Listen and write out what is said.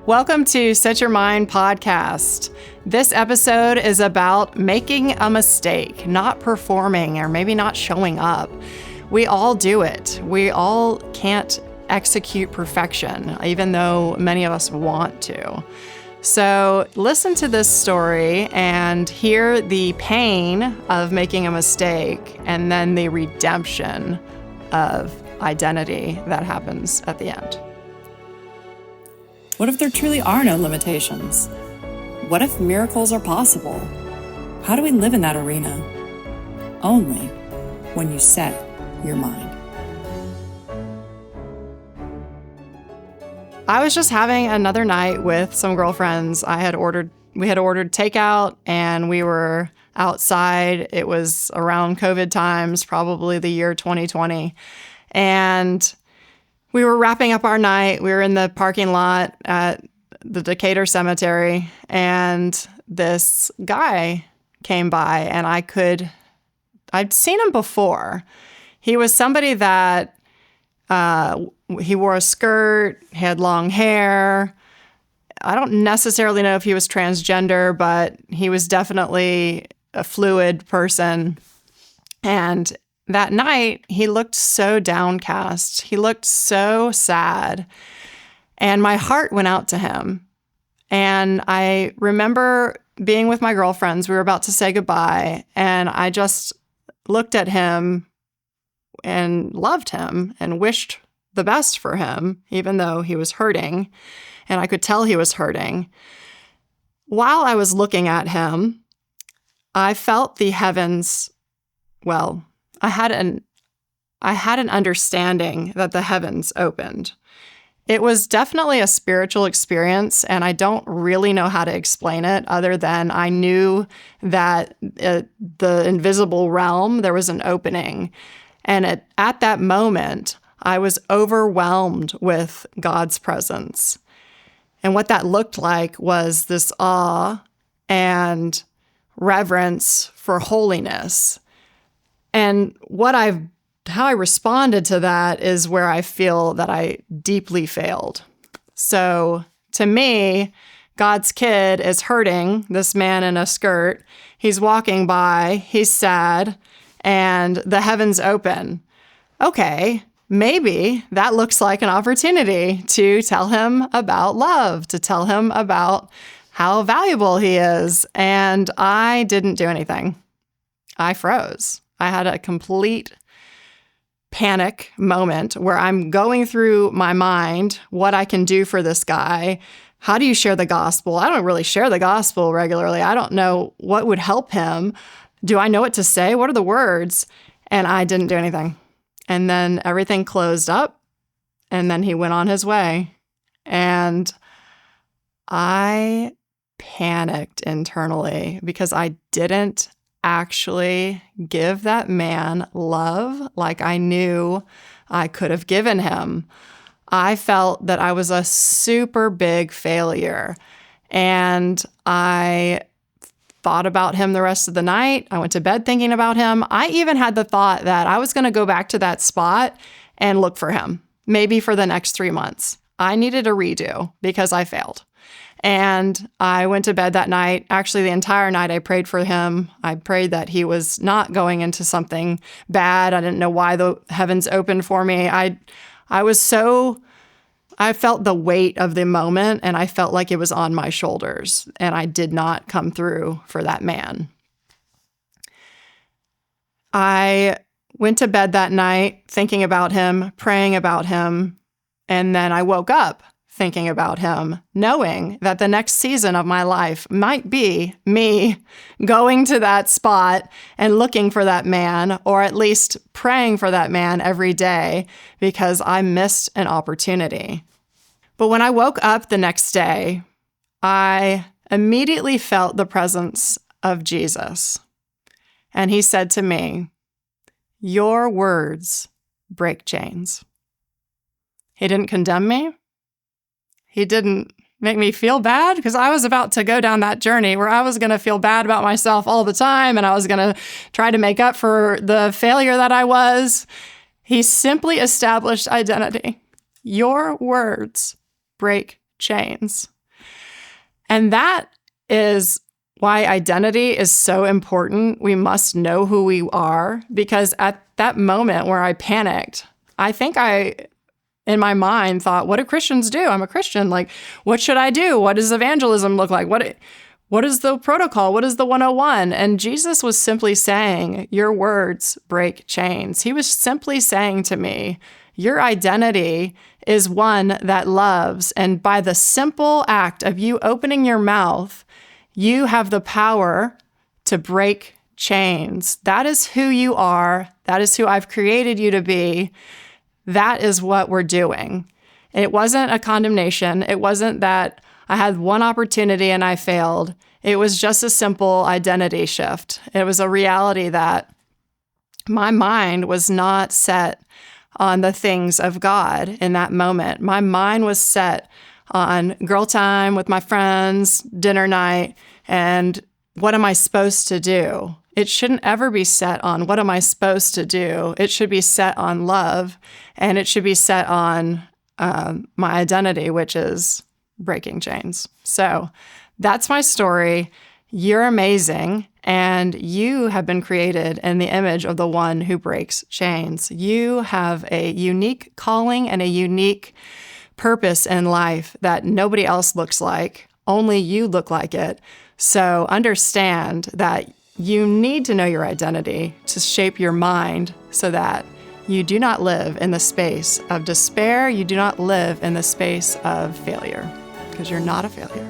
Welcome to Set Your Mind podcast. This episode is about making a mistake, not performing, or maybe not showing up. We all do it. We all can't execute perfection, even though many of us want to. So listen to this story and hear the pain of making a mistake and then the redemption of identity that happens at the end. What if there truly are no limitations? What if miracles are possible? How do we live in that arena? Only when you set your mind. I was just having another night with some girlfriends. We had ordered takeout and we were outside. It was around COVID times, probably the year 2020. And we were wrapping up our night. We were in the parking lot at the Decatur Cemetery, and this guy came by, and I'd seen him before. He was somebody that he wore a skirt, had long hair. I don't necessarily know if he was transgender, but he was definitely a fluid person. And that night, he looked so downcast. He looked so sad. And my heart went out to him. And I remember being with my girlfriends. We were about to say goodbye. And I just looked at him and loved him and wished the best for him, even though he was hurting. And I could tell he was hurting. While I was looking at him, I felt the heavens, I had an understanding that the heavens opened. It was definitely a spiritual experience, and I don't really know how to explain it other than I knew that the invisible realm, there was an opening. And at that moment, I was overwhelmed with God's presence. And what that looked like was this awe and reverence for holiness. And how I responded to that is where I feel that I deeply failed. So to me, God's kid is hurting, this man in a skirt. He's walking by, he's sad, and the heavens open. Okay, maybe that looks like an opportunity to tell him about love, to tell him about how valuable he is. And I didn't do anything. I froze. I had a complete panic moment where I'm going through my mind what I can do for this guy. How do you share the gospel? I don't really share the gospel regularly. I don't know what would help him. Do I know what to say? What are the words? And I didn't do anything. And then everything closed up, and then he went on his way. And I panicked internally because I didn't actually give that man love like I knew I could have given him. I felt that I was a super big failure, and I thought about him the rest of the night. I went to bed thinking about him. I even had the thought that I was going to go back to that spot and look for him, maybe for the next 3 months. I needed a redo because I failed. And I went to bed that night. Actually, the entire night I prayed for him. I prayed that he was not going into something bad. I didn't know why the heavens opened for me. I felt the weight of the moment, and I felt like it was on my shoulders, and I did not come through for that man. I went to bed that night thinking about him, praying about him, and then I woke up thinking about him, knowing that the next season of my life might be me going to that spot and looking for that man, or at least praying for that man every day because I missed an opportunity. But when I woke up the next day, I immediately felt the presence of Jesus. And he said to me, "Your words break chains." He didn't condemn me. He didn't make me feel bad because I was about to go down that journey where I was going to feel bad about myself all the time and I was going to try to make up for the failure that I was. He simply established identity. Your words break chains. And that is why identity is so important. We must know who we are, because at that moment where I panicked, I think I, in my mind, thought, what do Christians do? I'm a Christian. Like, what should I do? What does evangelism look like? What is the protocol? What is the 101? And Jesus was simply saying, your words break chains. He was simply saying to me, your identity is one that loves. And by the simple act of you opening your mouth, you have the power to break chains. That is who you are. That is who I've created you to be. That is what we're doing. It wasn't a condemnation. It wasn't that I had one opportunity and I failed. It was just a simple identity shift. It was a reality that my mind was not set on the things of God in that moment. My mind was set on girl time with my friends, dinner night, and what am I supposed to do? It shouldn't ever be set on what am I supposed to do. It should be set on love, and it should be set on my identity, which is breaking chains. So that's my story. You're amazing, and you have been created in the image of the one who breaks chains. You have a unique calling and a unique purpose in life that nobody else looks like. Only you look like it. So understand that you need to know your identity to shape your mind so that you do not live in the space of despair. You do not live in the space of failure, because you're not a failure.